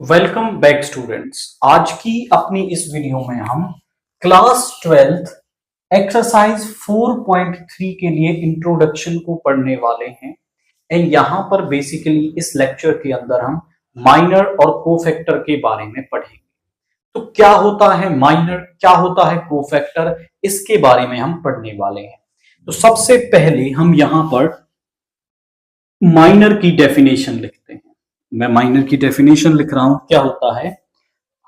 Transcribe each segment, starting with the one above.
Welcome back students. आज की अपनी इस वीडियो में हम क्लास 12th एक्सरसाइज 4.3 के लिए इंट्रोडक्शन को पढ़ने वाले हैं। एंड यहाँ पर बेसिकली इस लेक्चर के अंदर हम माइनर और कोफैक्टर के बारे में पढ़ेंगे। तो क्या होता है माइनर, क्या होता है कोफैक्टर, इसके बारे में हम पढ़ने वाले हैं। तो सबसे पहले हम यहाँ पर माइनर की डेफिनेशन लिखते हैं। मैं माइनर की डेफिनेशन लिख रहा हूं। क्या होता है,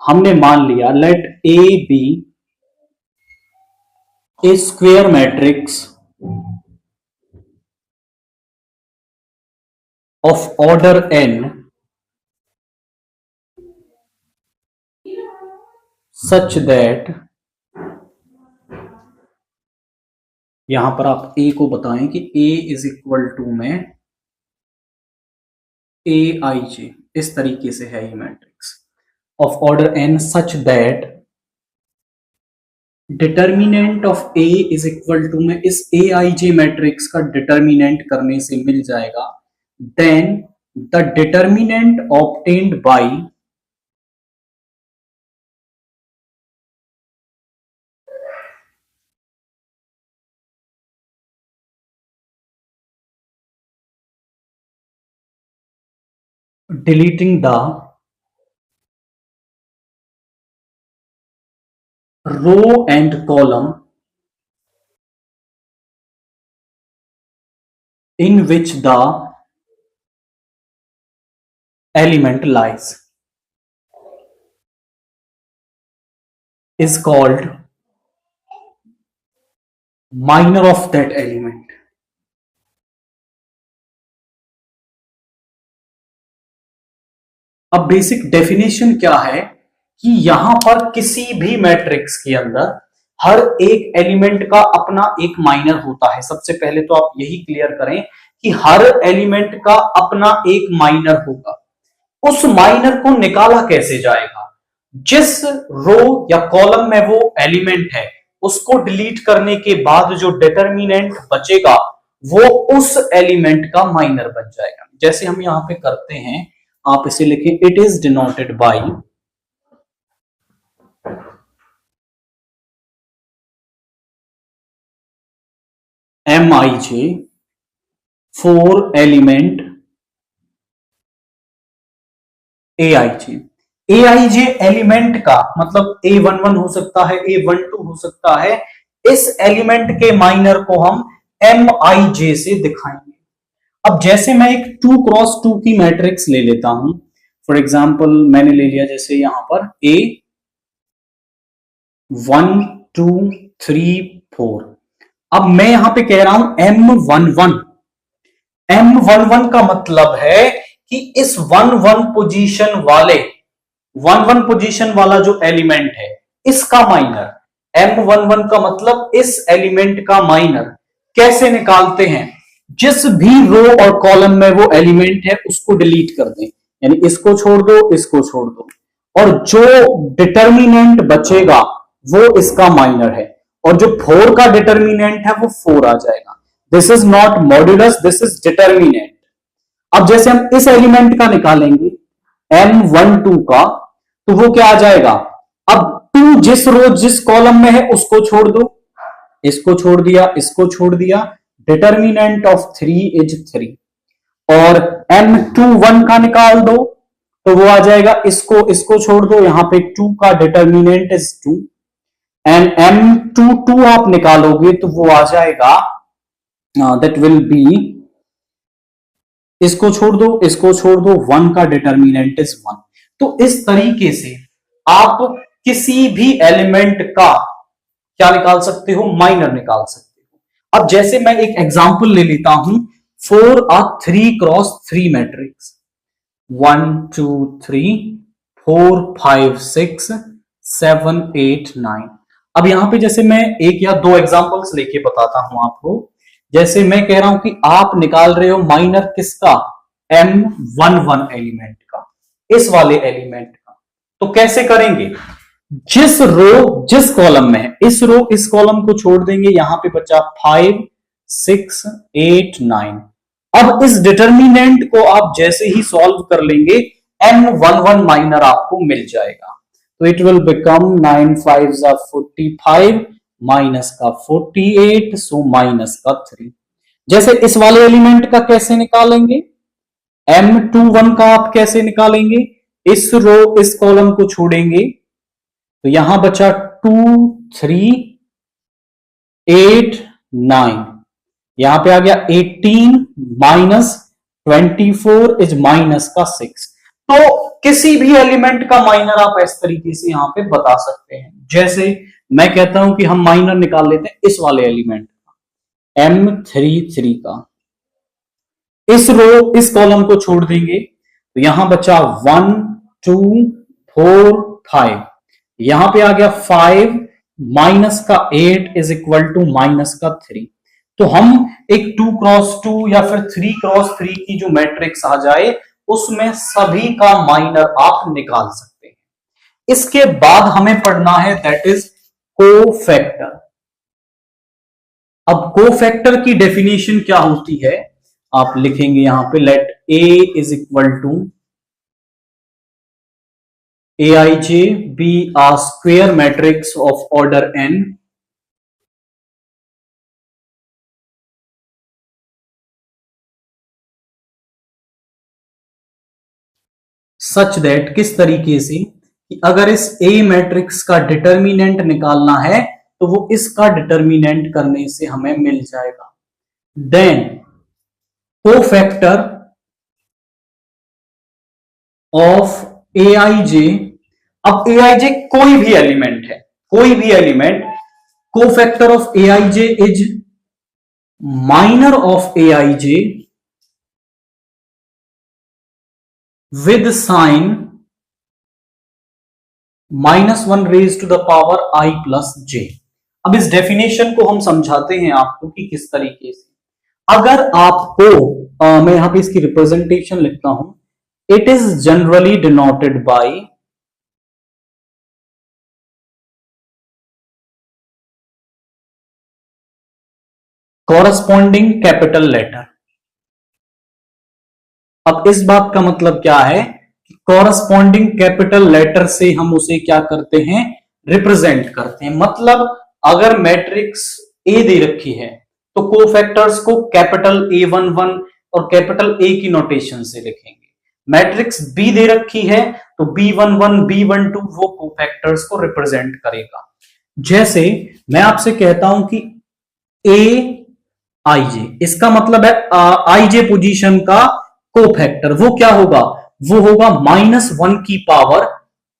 हमने मान लिया let A be a square matrix of order n such that, यहां पर आप ए को बताएं कि a इज इक्वल टू में ए आई जे, इस तरीके से है ये matrix of order n such that determinant of a is equal to में इस ए आई जे मैट्रिक्स का डिटर्मिनेंट करने से मिल जाएगा। Then the determinant obtained by deleting the row and column in which the element lies is called minor of that element। अब basic definition क्या है कि यहां पर किसी भी मैट्रिक्स के अंदर हर एक एलिमेंट का अपना एक माइनर होता है। सबसे पहले तो आप यही क्लियर करें कि हर एलिमेंट का अपना एक माइनर होगा। उस माइनर को निकाला कैसे जाएगा? जिस रो या कॉलम में वो एलिमेंट है उसको डिलीट करने के बाद जो डिटर्मिनेंट बचेगा वो उस एलिमेंट का माइनर बन जाएगा। जैसे हम यहां पे करते हैं, आप इसे लिखें, it is denoted by M I J for element A I J. A I J element का मतलब A11 हो सकता है, A12 हो सकता है। इस एलिमेंट के माइनर को हम एम आई जे से दिखाएंगे। अब जैसे मैं एक 2x2 की मैट्रिक्स ले लेता हूं, फॉर एग्जाम्पल मैंने ले लिया जैसे यहां पर A1 2 3 4। अब मैं यहां पे कह रहा हूं M11। M11 का मतलब है कि इस 1 पोजीशन वाला जो एलिमेंट है इसका माइनर। M11 का मतलब इस एलिमेंट का माइनर। कैसे निकालते हैं? जिस भी रो और कॉलम में वो एलिमेंट है उसको डिलीट कर दें, यानी इसको छोड़ दो, इसको छोड़ दो, और जो डिटर्मिनेंट बचेगा वो इसका माइनर है, और जो 4 का डिटर्मिनेंट है वो 4 आ जाएगा। This is not modulus, this is determinant. अब जैसे हम इस एलिमेंट का निकालेंगे M12 का, तो वो क्या आ जाएगा? अब 2 जिस रो जिस कॉलम में है उसको छोड़ दो, इसको छोड़ दिया, इसको छोड़ दिया, डिटर्मिनेंट ऑफ 3 इज 3। और M21 का निकाल दो तो वो आ जाएगा, इसको छोड़ दो, यहां पे 2 का डिटर्मिनेंट इज 2। एंड M22 आप निकालोगे तो वो आ जाएगा, दैट विल बी, इसको छोड़ दो, इसको छोड़ दो, 1 का डिटर्मिनेंट इज 1। तो इस तरीके से आप किसी भी एलिमेंट का क्या निकाल सकते हो? माइनर निकाल सकते हो। अब जैसे मैं एक एग्जांपल ले लेता हूं फॉर अ 3x3 मैट्रिक्स, 1 2 3 4 5 6 7 8 9। अब यहां पे जैसे मैं एक या दो एग्जांपल्स लेके बताता हूं आपको। जैसे मैं कह रहा हूं कि आप निकाल रहे हो माइनर किसका? M11 एलिमेंट का, इस वाले एलिमेंट का। तो कैसे करेंगे? जिस रो जिस कॉलम में है, इस रो इस कॉलम को छोड़ देंगे, यहां पे बचा 5 6 8 9। अब इस डिटर्मिनेंट को आप जैसे ही सॉल्व कर लेंगे M11 माइनर आपको मिल जाएगा। तो इट विल बिकम 9 5 45 माइनस का 48, सो माइनस का 3। जैसे इस वाले एलिमेंट का कैसे निकालेंगे, M21 का आप कैसे निकालेंगे, इस रो इस कॉलम को छोड़ेंगे तो यहां बचा 2 3 8 9, यहां पे आ गया 18 माइनस 24 इज माइनस का 6। तो किसी भी एलिमेंट का माइनर आप इस तरीके से यहां पे बता सकते हैं। जैसे मैं कहता हूं कि हम माइनर निकाल लेते हैं इस वाले एलिमेंट का, M33 का, इस रो इस कॉलम को छोड़ देंगे तो यहां बचा 1 2 4 5, यहां पे आ गया 5 माइनस का 8 इज इक्वल टू माइनस का 3। तो हम एक 2x2 या फिर 3x3 की जो मैट्रिक्स आ जाए उसमें सभी का माइनर आप निकाल सकते हैं। इसके बाद हमें पढ़ना है दैट इज कोफैक्टर। अब कोफैक्टर की डेफिनेशन क्या होती है, आप लिखेंगे यहां पे let A is equal to Aij be a square matrix of order n such that, किस तरीके से कि अगर इस A मैट्रिक्स का डिटर्मिनेंट निकालना है तो वो इसका डिटर्मिनेंट करने से हमें मिल जाएगा। देन कोफैक्टर ऑफ Aij, अब Aij कोई भी एलिमेंट है, कोई भी element, cofactor of Aij is minor of Aij with sign -1 raise to the power I plus j। अब इस डेफिनेशन को हम समझाते हैं आपको कि किस तरीके से। अगर आपको मैं यहां पे इसकी रिप्रेजेंटेशन लिखता हूं, it is generally denoted by corresponding capital letter. अब इस बात का मतलब क्या है कि कॉरस्पॉन्डिंग कैपिटल लेटर से हम उसे क्या करते हैं, रिप्रेजेंट करते हैं। मतलब अगर मैट्रिक्स ए दे रखी है तो कोफैक्टर्स को कैपिटल A11 और कैपिटल A की नोटेशन से लिखेंगे। मैट्रिक्स बी दे रखी है तो B11 B12 वो कोफैक्टर्स को रिप्रेजेंट करेगा। जैसे मैं आपसे कहता हूं कि Aij, इसका मतलब है Ij पोजीशन का कोफैक्टर, वो क्या होगा, वो होगा -1 की पावर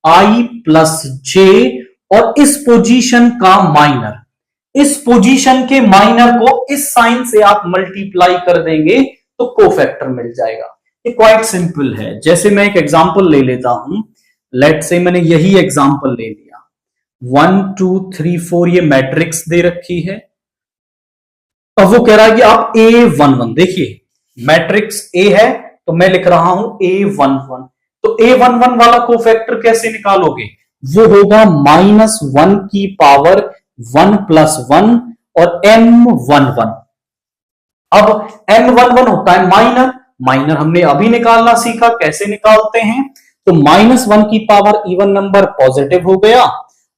I प्लस j, और इस पोजीशन का माइनर, इस पोजीशन के माइनर को इस साइन से आप मल्टीप्लाई कर देंगे तो कोफैक्टर मिल जाएगा। ये क्वाइट सिंपल है। जैसे मैं एक एग्जांपल ले लेता हूं, लेट से मैंने यही एग्जांपल ले लिया, 1 2 3 4 ये मैट्रिक्स दे रखी है। अब वो कह रहा है कि आप A11, देखिए मैट्रिक्स A है तो मैं लिख रहा हूं A11, तो A11 वाला कोफैक्टर कैसे निकालोगे, वो होगा -1 की पावर 1 प्लस 1 और M11। अब M11 होता है माइनर, माइनर हमने अभी निकालना सीखा, कैसे निकालते हैं, तो -1 की पावर इवन नंबर पॉजिटिव हो गया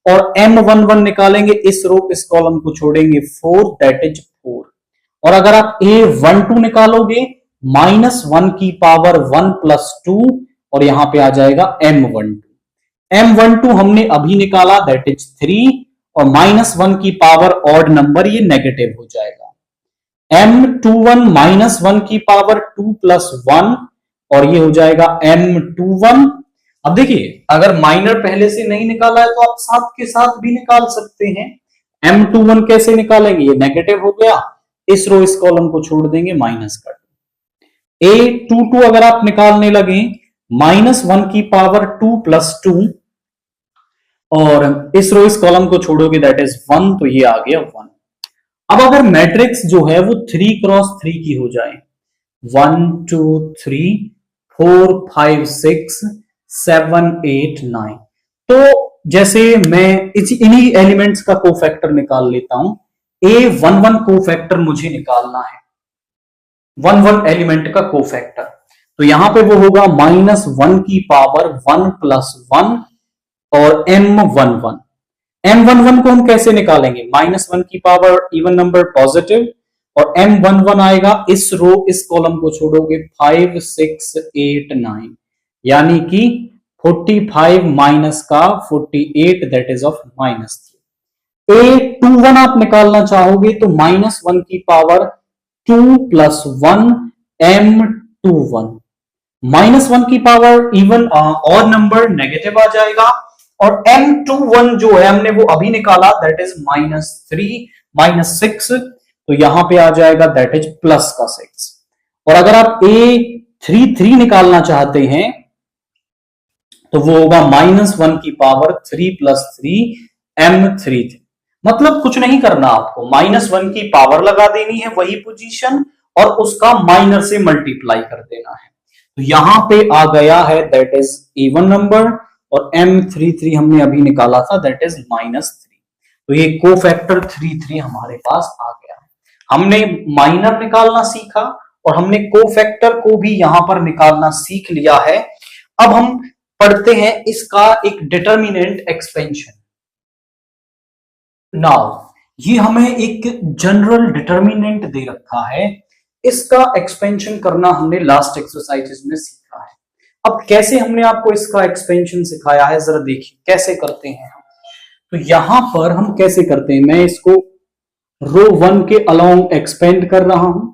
और M11 निकालेंगे, इस रो इस कॉलम को छोड़ेंगे 4, दैट इज 4। और अगर आप A12 निकालोगे -1 की पावर 1 प्लस 2 और यहां पे आ जाएगा M12। M12 हमने अभी निकाला दैट इज 3 और -1 की पावर ऑड नंबर ये नेगेटिव हो जाएगा। M21 -1 की पावर 2 प्लस 1 और ये हो जाएगा M21। अब देखिए अगर माइनर पहले से नहीं निकाला है तो आप साथ के साथ भी निकाल सकते हैं। M21 कैसे निकालेंगे, ये नेगेटिव हो गया, इस रो इस कॉलम को छोड़ देंगे माइनस का। A22 अगर आप निकालने लगे -1 की पावर 2 प्लस 2 और इस रो इस कॉलम को छोड़ोगे दैट इज 1, तो ये आ गया 1। अब अगर मैट्रिक्स जो है वो 3x3 की हो जाए, 1 2 3 4 5 6 7 8 9, तो जैसे मैं इन्हीं एलिमेंट्स का कोफैक्टर निकाल लेता हूं। A11 कोफैक्टर मुझे निकालना है, 11 एलिमेंट का कोफैक्टर, तो यहां पे वो होगा -1 की पावर 1 प्लस 1 और M11। M11 को हम कैसे निकालेंगे? -1 की पावर इवन नंबर पॉजिटिव और M11 आएगा इस रो इस कॉलम को छोड़ोगे 5 6 8 9, यानी कि 45 माइनस का 48 दैट इज ऑफ -3। A21 आप निकालना चाहोगे तो -1 की पावर 2 प्लस 1 M21। -1 की पावर इवन और नंबर नेगेटिव आ जाएगा और M21 जो है हमने वो अभी निकाला दैट इज -3 -6, तो यहां पे आ जाएगा दैट इज प्लस का 6। और अगर आप A33 निकालना चाहते हैं तो वो होगा -1 की पावर 3 प्लस 3 M33। मतलब कुछ नहीं करना आपको, -1 की पावर लगा देनी है वही पोजीशन और उसका माइनर से मल्टीप्लाई कर देना है। तो यहां पे आ गया है दैट इज इवन नंबर और M33 हमने अभी निकाला था दैट इज -3। तो ये कोफैक्टर 33 हमारे पास आ गया। हमने माइनर निकालना सीखा और हमने कोफैक्टर को भी यहां पर निकालना सीख लिया है। अब हम पढ़ते हैं इसका एक डिटर्मिनेंट एक्सपेंशन। नाउ ये हमें एक जनरल डिटर्मिनेंट दे रखा है, इसका एक्सपेंशन करना हमने लास्ट एक्सरसाइजेस में सीखा है। अब कैसे हमने आपको इसका एक्सपेंशन सिखाया है जरा देखिए कैसे करते हैं हम। तो यहां पर हम कैसे करते हैं, मैं इसको रो 1 के अलोंग एक्सपेंड कर रहा हूं।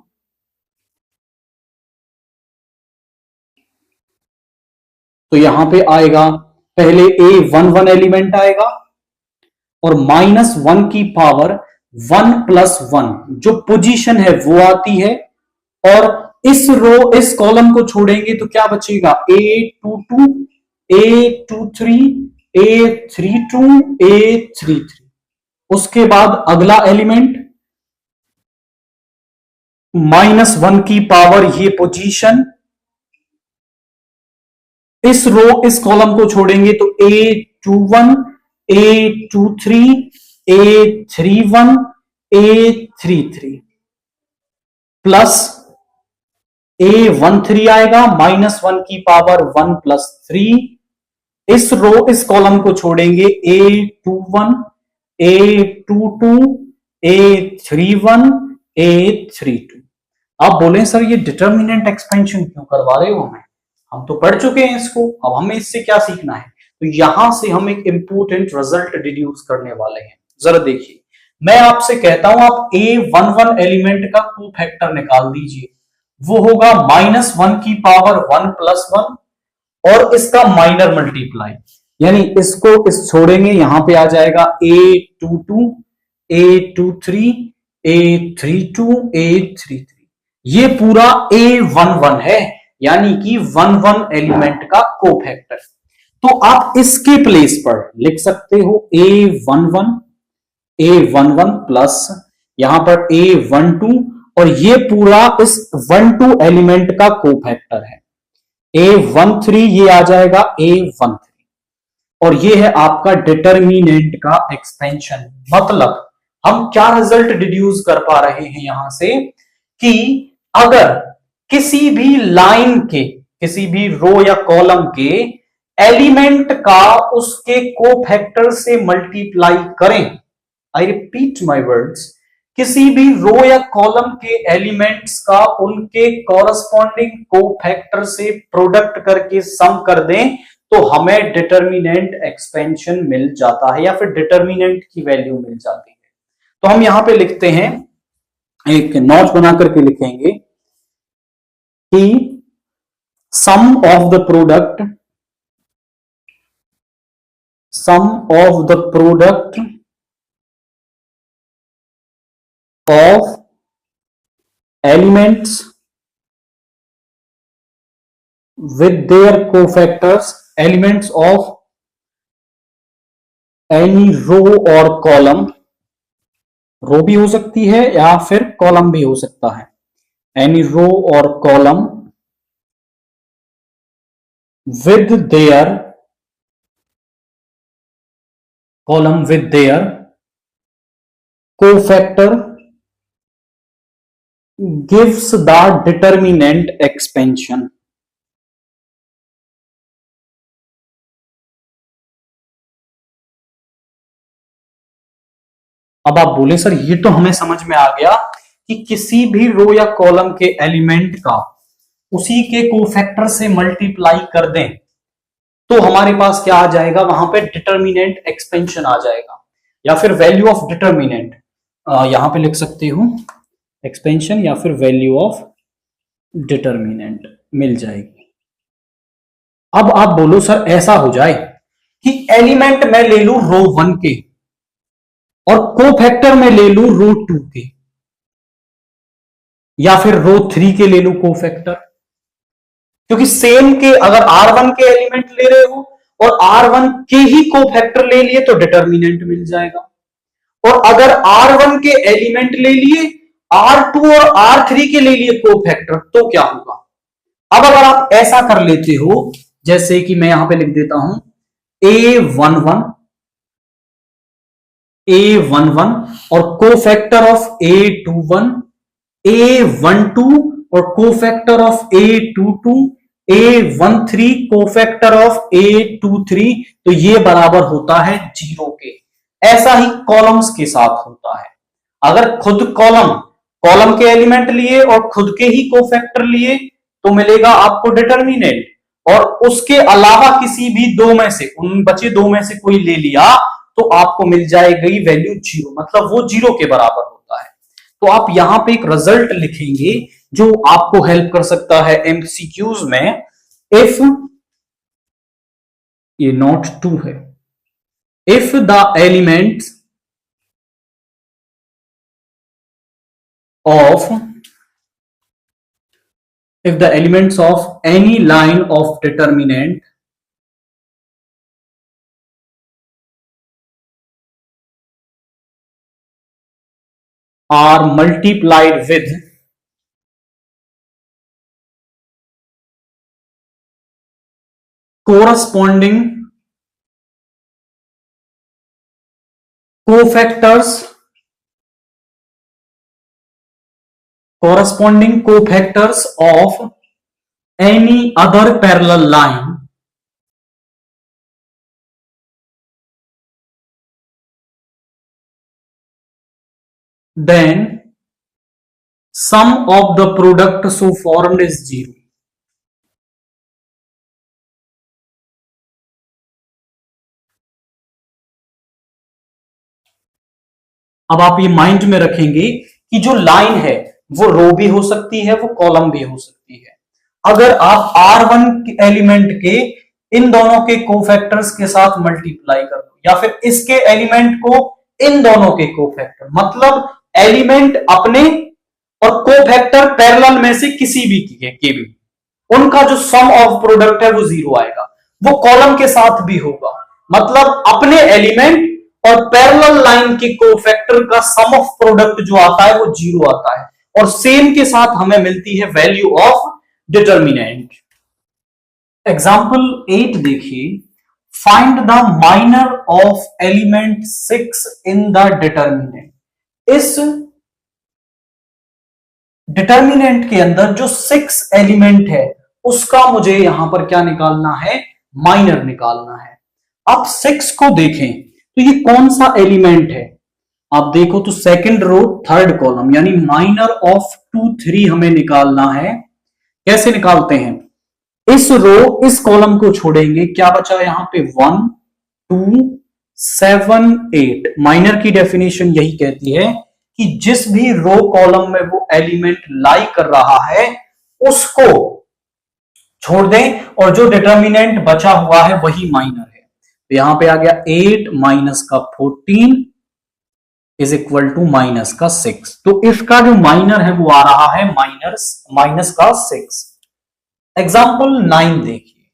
तो यहां पे आएगा पहले A11 एलिमेंट आएगा और -1 की पावर 1 प्लस 1 जो पोजीशन है वो आती है और इस रो इस कॉलम को छोड़ेंगे तो क्या बचेगा A22 A23 A32 A33। उसके बाद अगला एलिमेंट -1 की पावर ये पोजीशन, इस रो इस कॉलम को छोड़ेंगे तो A21 A23 A31 A33 plus A13 आएगा -1 की पावर 1 प्लस 3, इस रो इस कॉलम को छोड़ेंगे A21 A22 A31 A32। आप बोले सर ये डिटर्मिनेंट एक्सपेंशन क्यों करवा रहे हो हमें, हम तो पढ़ चुके हैं इसको, अब हमें इससे क्या सीखना है। तो यहां से हम एक इंपोर्टेंट रिजल्ट डिड्यूस करने वाले हैं। जरा देखिए, मैं आपसे कहता हूं आप A11 एलिमेंट का कोफैक्टर निकाल दीजिए, वो होगा -1 की पावर 1 प्लस 1 और इसका माइनर मल्टीप्लाई, यानी इसको इस छोड़ेंगे यहां पे आ जाएगा A22 A23 A32 A33। ये पूरा A11 है, यानी कि 11 एलिमेंट का कोफैक्टर। तो आप इसके प्लेस पर लिख सकते हो A11 प्लस यहां पर A12 और ये पूरा इस 12 एलिमेंट का कोफैक्टर है। A13 ये आ जाएगा A13 और ये है आपका डिटर्मिनेंट का एक्सपेंशन। मतलब हम क्या रिजल्ट डिड्यूस कर पा रहे हैं यहां से कि अगर किसी भी लाइन के किसी भी रो या कॉलम के एलिमेंट का उसके कोफैक्टर से मल्टीप्लाई करें, आई रिपीट माय वर्ड्स, किसी भी रो या कॉलम के एलिमेंट्स का उनके कॉरस्पॉन्डिंग कोफैक्टर से प्रोडक्ट करके सम कर दें तो हमें डिटर्मिनेंट एक्सपेंशन मिल जाता है या फिर डिटर्मिनेंट की वैल्यू मिल जाती है। तो हम यहां पे लिखते हैं, एक नोट बना करके लिखेंगे कि sum of the product of elements with their cofactors, elements of any row or column, रो भी हो सकती है या फिर कॉलम भी हो सकता है, any row or column with their cofactor gives the determinant expansion। अब आप बोले सर ये तो हमें समझ में आ गया कि किसी भी रो या कॉलम के एलिमेंट का उसी के कोफैक्टर से मल्टीप्लाई कर दें तो हमारे पास क्या आ जाएगा, वहां पे डिटर्मिनेंट एक्सपेंशन आ जाएगा, या फिर वैल्यू ऑफ डिटर्मिनेंट यहां पे लिख सकते हो एक्सपेंशन, या फिर वैल्यू ऑफ डिटर्मिनेंट मिल जाएगी। अब आप बोलो सर ऐसा हो जाए कि एलिमेंट मैं ले लू रो 1 के और कोफैक्टर में ले लू रो 2 के, या फिर रो 3 के ले लू कोफैक्टर, क्योंकि सेम के अगर R1 के एलिमेंट ले रहे हो और R1 के ही कोफैक्टर ले लिए तो डिटर्मिनेंट मिल जाएगा, और अगर R1 के एलिमेंट ले लिए R2 और R3 के ले लिए कोफैक्टर तो क्या होगा। अब अगर आप ऐसा कर लेते हो, जैसे कि मैं यहां पे लिख देता हूं A11 और कोफैक्टर ऑफ A21, A12 और cofactor of A22, A13 cofactor of A23, तो ये बराबर होता है 0 के। ऐसा ही कॉलम्स के साथ होता है, अगर खुद कॉलम के एलिमेंट लिए और खुद के ही कोफैक्टर लिए तो मिलेगा आपको डिटर्मिनेंट, और उसके अलावा किसी भी दो में से, उन बचे दो में से कोई ले लिया तो आपको मिल जाएगी वैल्यू 0, मतलब वो 0 के बराबर होता है। तो आप यहां पे एक रिजल्ट लिखेंगे जो आपको हेल्प कर सकता है एमसीक्यूज में। इफ ये नोट 2 है, if the elements of if the elements of any line of determinant are multiplied with corresponding cofactors of any other parallel line, then sum of the product so formed is 0। अब आप ये mind में रखेंगे कि जो line है वो रो भी हो सकती है, वो कॉलम भी हो सकती है। अगर आप R1 एलिमेंट के इन दोनों के कोफैक्टर्स के साथ मल्टीप्लाई कर दो, या फिर इसके एलिमेंट को इन दोनों के कोफैक्टर, मतलब एलिमेंट अपने और कोफैक्टर पैरेलल में से किसी भी के भी, उनका जो सम ऑफ प्रोडक्ट है वो 0 आएगा। वो कॉलम के साथ भी होगा, मतलब अपने एलिमेंट और पैरेलल लाइन के कोफैक्टर का सम ऑफ प्रोडक्ट जो आता है वो 0 आता है, और सेम के साथ हमें मिलती है वैल्यू ऑफ डिटर्मिनेंट। एग्जाम्पल 8 देखिए, find the minor of element 6 in the determinant. इस डिटर्मिनेंट के अंदर जो 6 एलिमेंट है उसका मुझे यहां पर क्या निकालना है, माइनर निकालना है। आप 6 को देखें तो ये कौन सा एलिमेंट है, आप देखो तो सेकंड रो थर्ड कॉलम, यानी माइनर ऑफ 2 3 हमें निकालना है। कैसे निकालते हैं, इस रो इस कॉलम को छोड़ेंगे, क्या बचा यहां पे 1 2 7 8। माइनर की डेफिनेशन यही कहती है कि जिस भी रो कॉलम में वो एलिमेंट लाई कर रहा है उसको छोड़ दें, और जो डिटर्मिनेंट बचा हुआ है वही माइनर है। तो यहां पे आ गया 8 माइनस का 14 इज इक्वल टू माइनस का 6। तो इसका जो माइनर है वो आ रहा है माइनस का 6। एग्जाम्पल 9 देखिए,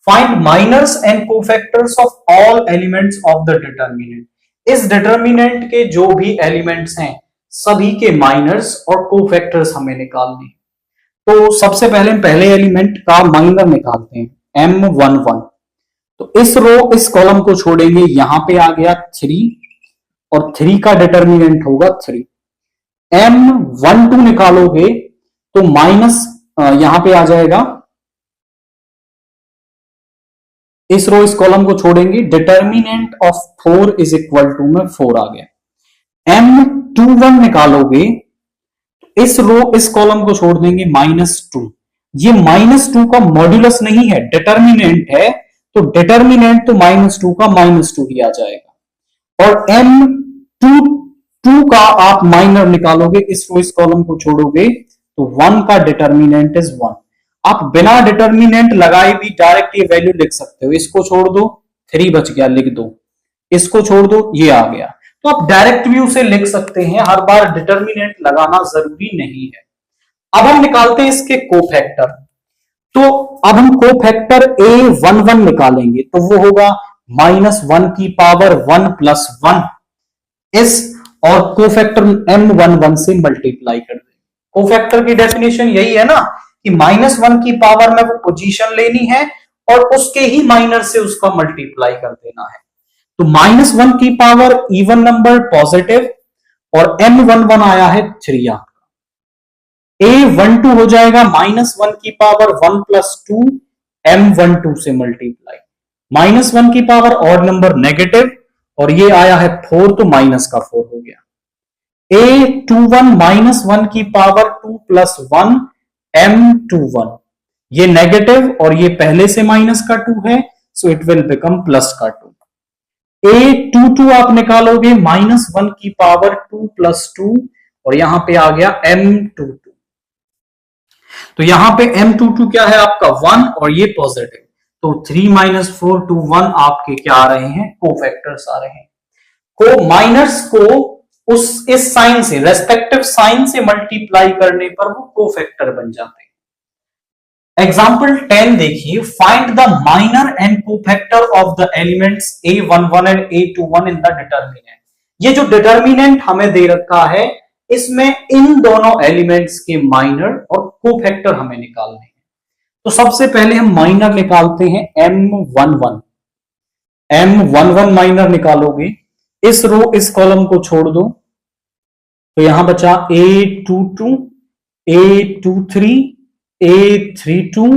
find minors and cofactors of all elements of the determinant. इस डिटर्मिनेंट के जो भी एलिमेंट्स हैं सभी के माइनर्स और कोफैक्टर्स हमें निकालने। तो सबसे पहले हम पहले एलिमेंट का माइनर निकालते हैं M11। तो इस रो इस कॉलम को छोड़ेंगे, यहां पे आ गया 3 और 3 का डिटर्मिनेंट होगा 3। M12 निकालोगे तो माइनस यहां पे आ जाएगा, इस रो इस कॉलम को छोड़ेंगे, determinant of 4 is equal to में 4 आ गया। M21 निकालोगे, इस रो इस कॉलम को छोड़ देंगे -2। ये -2 का मॉड्यूलस नहीं है, डिटर्मिनेंट है, तो डिटर्मिनेंट तो -2 का -2 ही आ जाएगा। और M22 का आप माइनर निकालोगे, इस रो इस कॉलम को छोड़ोगे तो 1 का डिटर्मिनेंट इज 1। आप बिना डिटर्मिनेंट लगाए भी डायरेक्ट ये वैल्यू लिख सकते हो। इसको छोड़ दो, 3 बच गया, लिख दो। इसको छोड़ दो, ये आ गया। तो आप डायरेक्ट व्यू से लिख सकते हैं, हर बार डिटर्मिनेंट लगाना जरूरी नहीं है। अब हम निकालते हैं इसके कोफैक्टर। तो अब हम कोफैक्टर A11 निकालेंगे, तो वो होगा -1 की पावर 1 + 1 इस, और कोफैक्टर M11 से मल्टीप्लाई कर देंगे। कोफैक्टर की डेफिनेशन यही है ना कि -1 की पावर में वो पोजीशन लेनी है और उसके ही माइनर से उसका मल्टीप्लाई कर देना है। तो -1 की पावर इवन नंबर पॉजिटिव, और M11 आया है 3 आपका। A12 हो जाएगा -1 की पावर 1 + 2 M12 से मल्टीप्लाई। -1 की पावर ऑड नंबर नेगेटिव, और ये आया है 4, तो माइनस का 4 हो गया। A21 -1 की पावर 2 + 1 M21, ये नेगेटिव और ये पहले से माइनस का 2 है, so it will become plus का 2। A22 आप निकालोगे, -1 की पावर 2 + 2, और यहां पे आ गया M22। तो यहां पे M22 क्या है आपका 1, और ये पॉजिटिव, तो 3 - 4 2 1 आपके क्या आ रहे हैं, कोफैक्टर्स आ रहे हैं। को माइनर्स को उस इस साइन से, रेस्पेक्टिव साइन से मल्टीप्लाई करने पर वो कोफैक्टर बन जाते हैं। एग्जाम्पल 10 देखिए, find the minor and cofactor of the elements A11 and A21 in the determinant. ये जो डिटर्मिनेंट हमें दे रखा है, इसमें इन दोनों एलिमेंट्स के माइनर और कोफैक्टर हमें निकालने हैं। तो सबसे पहले हम माइनर निकालते हैं M11। M11 माइनर निकालोगे, इस रो इस कॉलम को छोड़ दो, तो यहां बचा A22, A23, A32,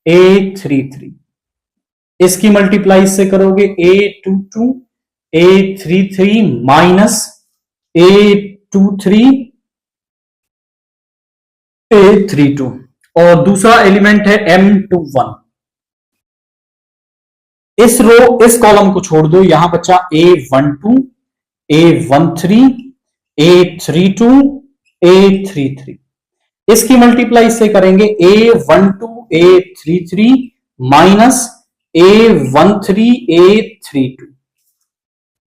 A33। इसकी मल्टीप्लाई से करोगे A22, A33 minus A23, A32, और दूसरा एलिमेंट है M21। इस रो इस कॉलम को छोड़ दो, यहां बचा A12, A13, A32, A33। इसकी मल्टीप्लाई से करेंगे A12, A33 minus A13, A32,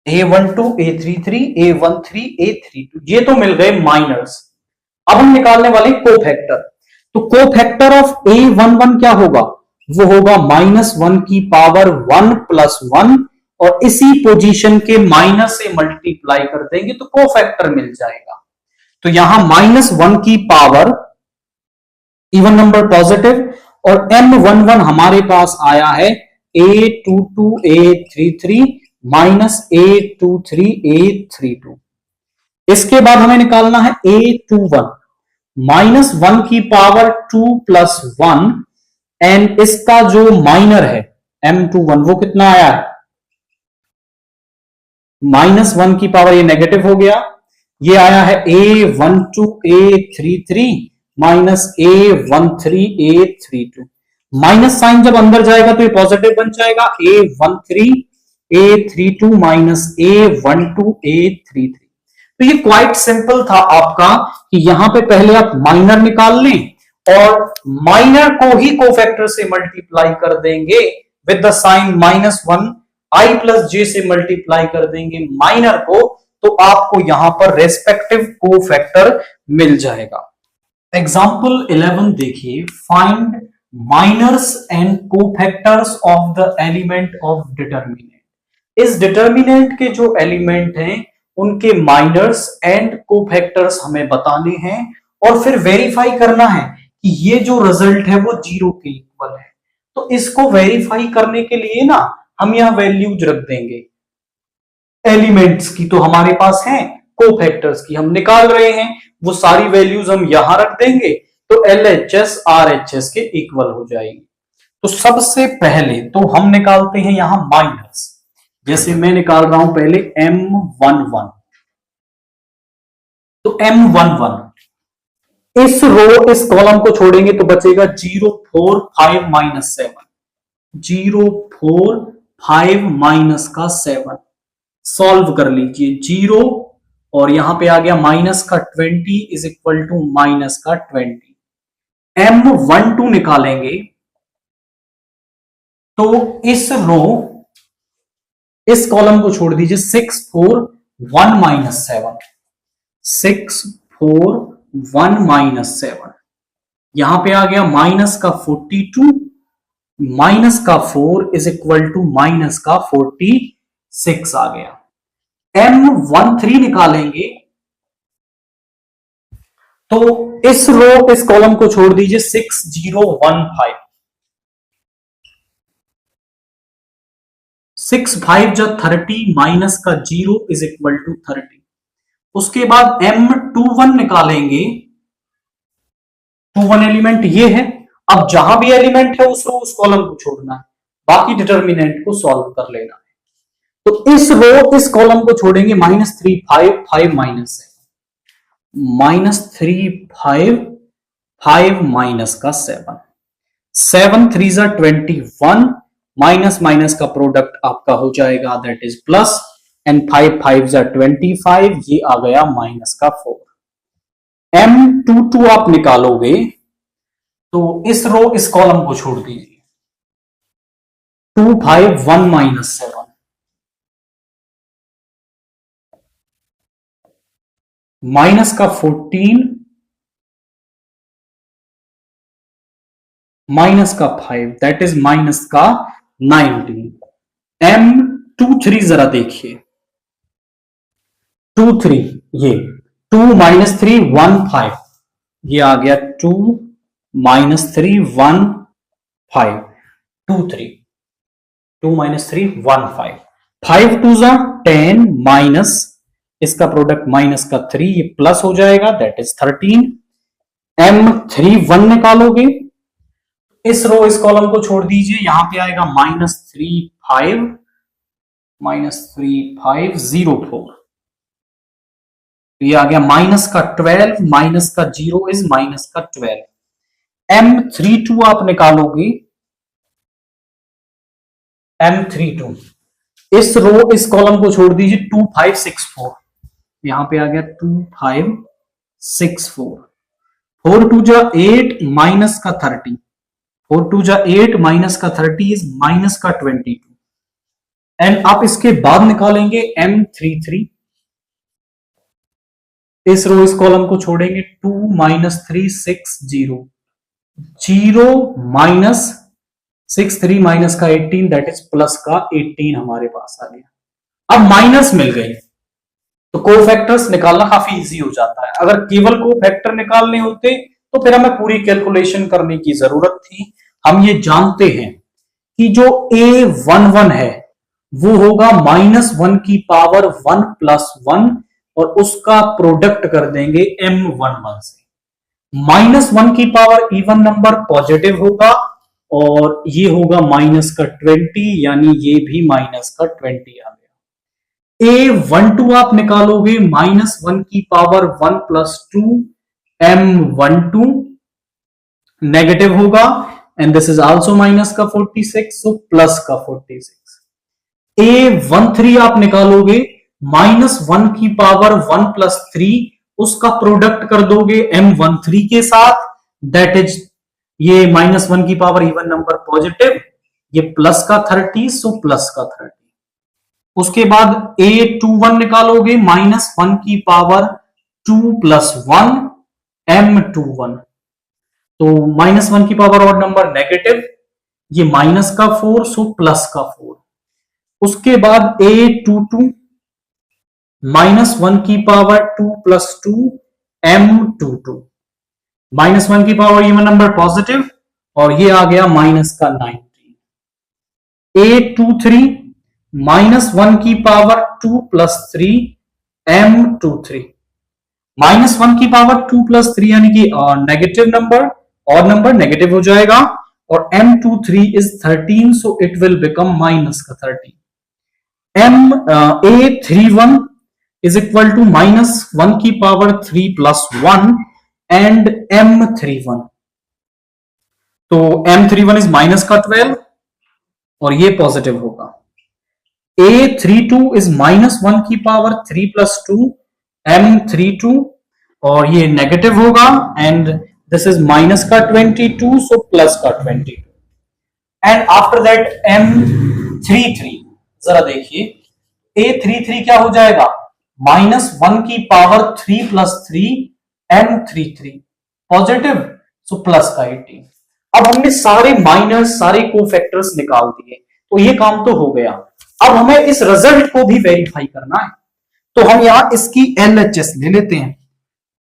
A12, A33, A13, A32। ये तो मिल गए माइनर्स। अब हम निकालने वाले कोफैक्टर। तो कोफैक्टर ऑफ A11 क्या होगा, वो होगा -1 की पावर 1 + 1, और इसी पोजीशन के माइनस से मल्टीप्लाई कर देंगे तो कोफैक्टर मिल जाएगा। तो यहां -1 की पावर इवन नंबर पॉजिटिव, और M11 हमारे पास आया है A22, A33 minus A23, A32। इसके बाद हमें निकालना है A21, -1 की पावर 2 + 1, एंड इसका जो माइनर है M21 वो कितना आया है, -1 की पावर, ये नेगेटिव हो गया, ये आया है A12, A33 minus A13, A32। Minus sign जब अंदर जाएगा तो ये पॉजिटिव बन जाएगा, A13, A32 minus A12, A33। तो ये क्वाइट सिंपल था आपका कि यहां पे पहले आप माइनर निकाल लें और माइनर को ही कोफैक्टर से मल्टीप्लाई कर देंगे with the sign -1, I + j से मल्टीप्लाई कर देंगे माइनर को, तो आपको यहां पर रेस्पेक्टिव कोफैक्टर मिल जाएगा। एग्जाम्पल 11 देखिए, find minors and cofactors of the element of determinant. इस डिटर्मिनेंट के जो एलिमेंट हैं उनके माइनर्स एंड कोफैक्टर्स हमें बताने हैं, और फिर वेरीफाई करना है कि ये जो रिजल्ट है वो 0 के इक्वल है। तो इसको वेरीफाई करने के लिए ना हम यहां वैल्यूज रख देंगे एलिमेंट्स की, तो हमारे पास है कोफैक्टर्स की, हम निकाल रहे हैं, वो सारी वैल्यूज हम यहां रख देंगे, तो LHS RHS के इक्वल हो जाएगी। तो सबसे पहले तो हम निकालते हैं यहां माइनर्स। जैसे मैं निकाल रहा हूं पहले M11, तो M11 इस रो इस कॉलम को छोड़ेंगे तो बचेगा 045 माइनस 7, 045 माइनस का 7 सॉल्व कर लीजिए। 0 और यहां पे आ गया माइनस का 20 इज इक्वल टू माइनस का 20। M12 निकालेंगे तो इस रो इस कॉलम को छोड़ दीजिए। 641 माइनस 7, 641 माइनस 7 यहां पे आ गया माइनस का 42 माइनस का 4 इज इक्वल टू माइनस का 46 आ गया। M13 निकालेंगे तो इस रो इस कॉलम को छोड़ दीजिए। 6015 65 जब 30 माइनस का 0 इज इक्वल टू 30। उसके बाद M21 निकालेंगे। 21 एलिमेंट ये है। अब जहां भी एलिमेंट है उस रो उस कॉलम को छोड़ना है, बाकी डिटर्मिनेंट को सॉल्व कर लेना है। तो इस रो इस कॉलम को छोड़ेंगे। -3 5 5 माइनस 7 -3 5 माइनस का 7 7 3 जा 21 माइनस माइनस का प्रोडक्ट आपका हो जाएगा दैट इज प्लस एंड 5 5 जा 25 ये आ गया माइनस का 4। M22 आप निकालोगे तो इस रो इस कॉलम को छोड़ दीजिए। 2 5 1 माइनस 7 माइनस का 14 माइनस का 5 दैट इज माइनस का 19। M23 जरा देखिए। 2 3 ये 2 -3 1 5 ये आ गया 2 -3 1 5 2 3 2 -3 1 5 5 2 जा 10 माइनस इसका प्रोडक्ट माइनस का 3 ये प्लस हो जाएगा दैट इज 13। M31 निकालोगे इस रो इस कॉलम को छोड़ दीजिए। यहां पे आएगा -3 5 -3 5 0 4 ये आ गया माइनस का 12 माइनस का 0 इज माइनस का 12। M32 आप निकालोगे। M32 इस रो इस कॉलम को छोड़ दीजिए। 2 5 6 4 यहां पे आ गया 2 5 6 4 4 2 जा 8 माइनस का 30 4 2 जा 8 माइनस का 30 इज माइनस का 22। एंड आप इसके बाद निकालेंगे M33 इस रो इस कॉलम को छोड़ेंगे। 2 -3 6 0 0 माइनस 6 3 माइनस का 18 दैट इज प्लस का 18 हमारे पास आ गया। अब माइनस मिल गई तो कोफैक्टर्स निकालना काफी इजी हो जाता है। अगर केवल कोफैक्टर निकालने होते तो फिर हमें पूरी कैलकुलेशन करने की जरूरत थी। हम ये जानते हैं कि जो A11 है वो होगा -1 की पावर 1 + 1 और उसका प्रोडक्ट कर देंगे M11 से। -1 की पावर इवन नंबर पॉजिटिव होगा और ये होगा माइनस का 20 यानी ये भी माइनस का 20 आ गया। A12 आप निकालोगे। -1 की पावर 1 + 2 M12 नेगेटिव होगा and this is also minus का 46 सो प्लस का 46। A13 आप निकालोगे। -1 की पावर 1 + 3 उसका प्रोडक्ट कर दोगे M13 के साथ दैट इज ये -1 की पावर इवन नंबर पॉजिटिव ये प्लस का 30 सो प्लस का 30। उसके बाद A21 निकालोगे। -1 की पावर 2 + 1 M21 तो -1 की पावर ऑड नंबर नेगेटिव ये माइनस का 4 सो प्लस का 4। उसके बाद A22 -1 की पावर 2 + 2 M22 -1 की पावर इवन नंबर पॉजिटिव और ये आ गया माइनस का 19। A23 -1 की पावर 2 + 3 M23 -1 की पावर 2 + 3 यानी कि नेगेटिव नंबर और नंबर नेगेटिव हो जाएगा और M23 is 13 so it will become minus का 13। A31 इज इक्वल टू -1 की पावर 3 प्लस 1 एंड m31। तो m31 इज माइनस का 12 और ये पॉजिटिव होगा। a32 इज -1 की पावर 3 प्लस 2 m32 और ये नेगेटिव होगा एंड दिस इज माइनस का 22 सो प्लस का 22 एंड आफ्टर दैट m33 जरा देखिए a33 क्या हो जाएगा -1 की power 3 plus 3 m33 positive so plus का 18। अब हमने सारे माइनस सारे कोफैक्टर्स निकाल दिए तो ये काम तो हो गया। अब हमें इस रिजल्ट को भी वेरीफाई करना है तो हम यहां इसकी LHS ले लेते हैं।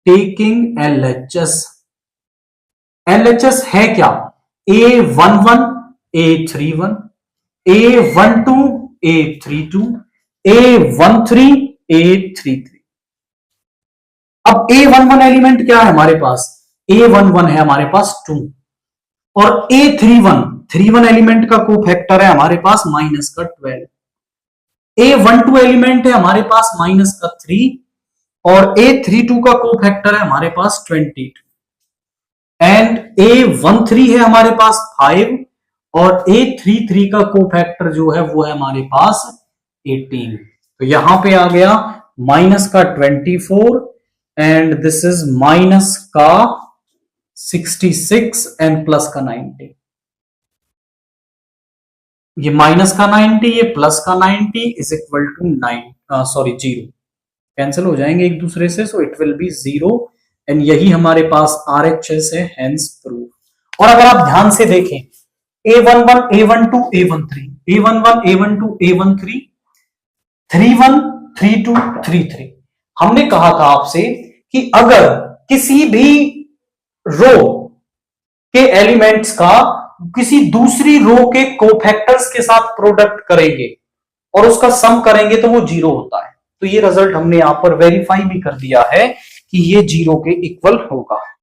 टेकिंग LHS, LHS है क्या A11 A31 A12 A32 A13 A33। अब A11 एलिमेंट क्या है हमारे पास A11 है हमारे पास 2 और A31 एलिमेंट का कोफैक्टर है हमारे पास माइनस का 12। A12 एलिमेंट है हमारे पास माइनस का 3 और A32 का कोफैक्टर है हमारे पास 22 एंड A13 है हमारे पास 5 और A33 का कोफैक्टर जो है वो है हमारे पास 18। तो यहां पे आ गया माइनस का 24 एंड दिस इज माइनस का 66 एंड प्लस का 90। ये माइनस का 90 ये प्लस का 90 इज इक्वल टू 0 कैंसिल हो जाएंगे एक दूसरे से so it will be 0 and यही हमारे पास RHS है हेंस प्रूफ। और अगर आप ध्यान से देखें A11 A12 A13 A11 A12 A13 31 32 33 हमने कहा था आपसे कि अगर किसी भी रो के एलिमेंट्स का किसी दूसरी रो के कोफैक्टर्स के साथ प्रोडक्ट करेंगे और उसका सम करेंगे तो वो 0 होता है। तो ये रिजल्ट हमने यहां पर वेरीफाई भी कर दिया है कि ये 0 के इक्वल होगा।